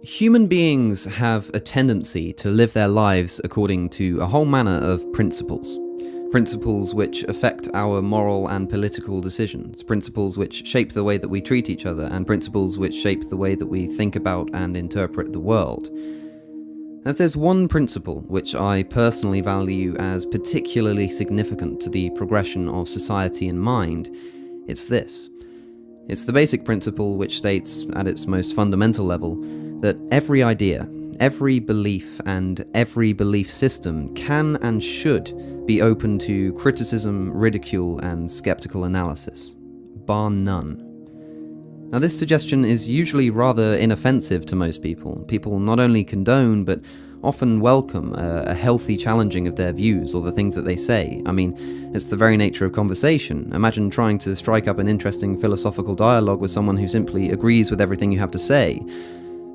Human beings have a tendency to live their lives according to a whole manner of principles. Principles which affect our moral and political decisions, principles which shape the way that we treat each other, and principles which shape the way that we think about and interpret the world. If there's one principle which I personally value as particularly significant to the progression of society and mind, it's this. It's the basic principle which states, at its most fundamental level, that every idea, every belief, and every belief system can and should be open to criticism, ridicule, and skeptical analysis, bar none. Now, this suggestion is usually rather inoffensive to most people. People not only condone, but often welcome a healthy challenging of their views or the things that they say. I mean, it's the very nature of conversation. Imagine trying to strike up an interesting philosophical dialogue with someone who simply agrees with everything you have to say.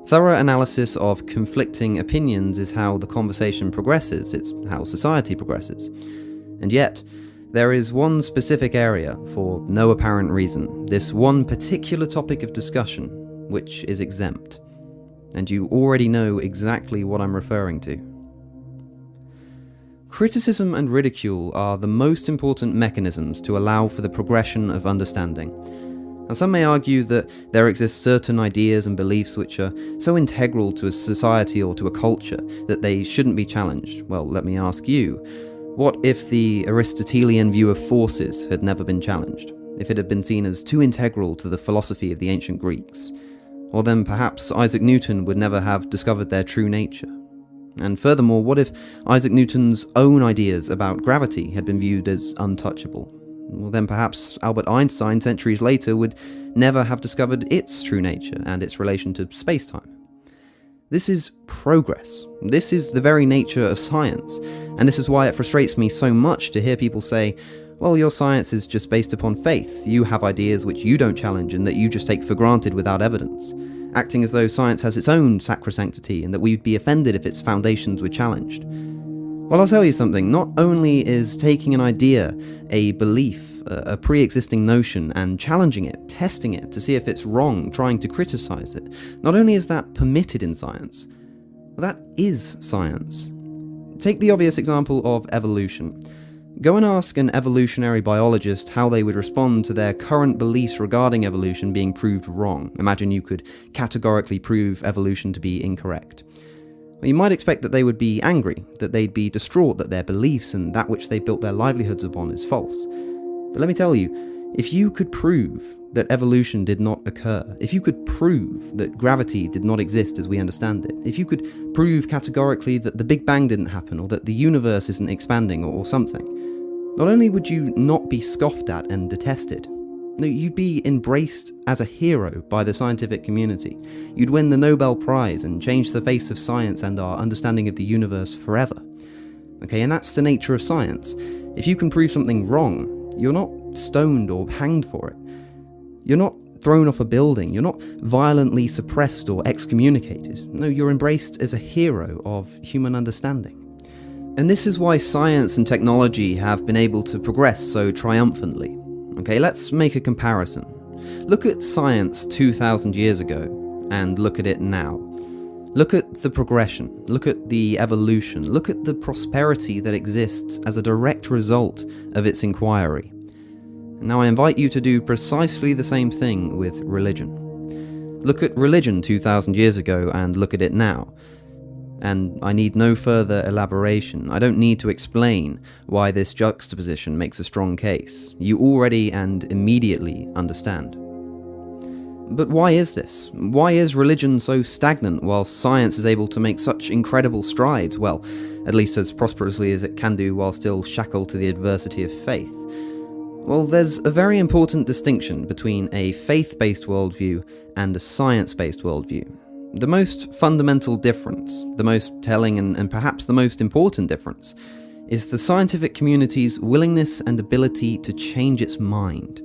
Thorough analysis of conflicting opinions is how the conversation progresses. It's how society progresses. And yet, there is one specific area, for no apparent reason, this one particular topic of discussion, which is exempt. And you already know exactly what I'm referring to. Criticism and ridicule are the most important mechanisms to allow for the progression of understanding. Now, some may argue that there exist certain ideas and beliefs which are so integral to a society or to a culture that they shouldn't be challenged. Well, let me ask you, what if the Aristotelian view of forces had never been challenged? If it had been seen as too integral to the philosophy of the ancient Greeks? Or then perhaps Isaac Newton would never have discovered their true nature. And furthermore, what if Isaac Newton's own ideas about gravity had been viewed as untouchable? Well, then perhaps Albert Einstein, centuries later, would never have discovered its true nature and its relation to space-time. This is progress. This is the very nature of science, and this is why it frustrates me so much to hear people say, well, your science is just based upon faith. You have ideas which you don't challenge and that you just take for granted without evidence, acting as though science has its own sacrosanctity and that we'd be offended if its foundations were challenged. Well, I'll tell you something, not only is taking an idea, a belief, a pre-existing notion, and challenging it, testing it to see if it's wrong, trying to criticize it, not only is that permitted in science, that is science. Take the obvious example of evolution. Go and ask an evolutionary biologist how they would respond to their current beliefs regarding evolution being proved wrong. Imagine you could categorically prove evolution to be incorrect. Well, you might expect that they would be angry, that they'd be distraught that their beliefs and that which they built their livelihoods upon is false. But let me tell you, if you could prove that evolution did not occur, if you could prove that gravity did not exist as we understand it, if you could prove categorically that the Big Bang didn't happen or that the universe isn't expanding or something, not only would you not be scoffed at and detested, no, you'd be embraced as a hero by the scientific community. You'd win the Nobel Prize and change the face of science and our understanding of the universe forever. Okay, and that's the nature of science. If you can prove something wrong, you're not stoned or hanged for it. You're not thrown off a building. You're not violently suppressed or excommunicated. No, you're embraced as a hero of human understanding. And this is why science and technology have been able to progress so triumphantly. Okay, let's make a comparison. Look at science 2,000 years ago, and look at it now. Look at the progression, look at the evolution, look at the prosperity that exists as a direct result of its inquiry. Now I invite you to do precisely the same thing with religion. Look at religion 2,000 years ago, and look at it now. And I need no further elaboration. I don't need to explain why this juxtaposition makes a strong case. You already and immediately understand. But why is this? Why is religion so stagnant while science is able to make such incredible strides? Well, at least as prosperously as it can do while still shackled to the adversity of faith. Well, there's a very important distinction between a faith-based worldview and a science-based worldview. The most fundamental difference, the most telling and perhaps the most important difference, is the scientific community's willingness and ability to change its mind.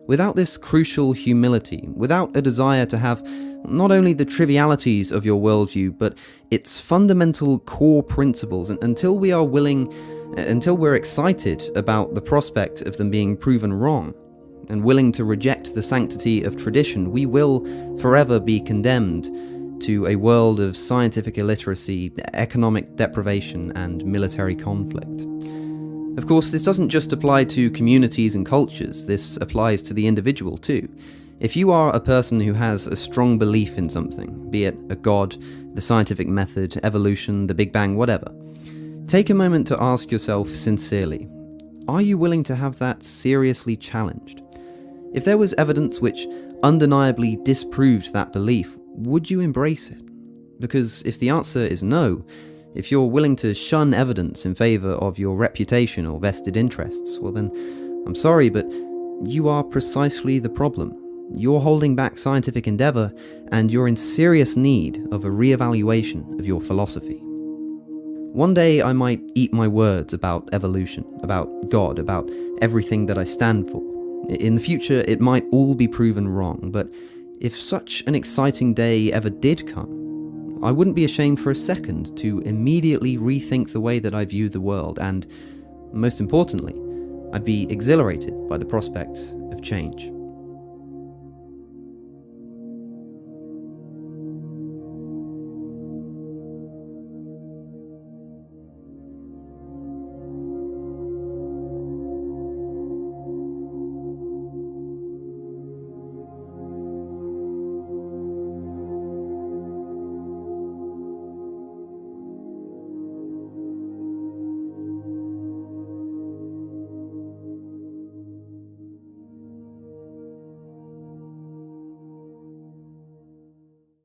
Without this crucial humility, without a desire to have not only the trivialities of your worldview, but its fundamental core principles, until we're excited about the prospect of them being proven wrong, and willing to reject the sanctity of tradition, we will forever be condemned to a world of scientific illiteracy, economic deprivation, and military conflict. Of course, this doesn't just apply to communities and cultures, this applies to the individual too. If you are a person who has a strong belief in something, be it a god, the scientific method, evolution, the Big Bang, whatever, take a moment to ask yourself sincerely, are you willing to have that seriously challenged? If there was evidence which undeniably disproved that belief, would you embrace it? Because if the answer is no, if you're willing to shun evidence in favour of your reputation or vested interests, well then, I'm sorry, but you are precisely the problem. You're holding back scientific endeavour, and you're in serious need of a re-evaluation of your philosophy. One day I might eat my words about evolution, about God, about everything that I stand for. In the future, it might all be proven wrong, but if such an exciting day ever did come, I wouldn't be ashamed for a second to immediately rethink the way that I view the world, and, most importantly, I'd be exhilarated by the prospect of change.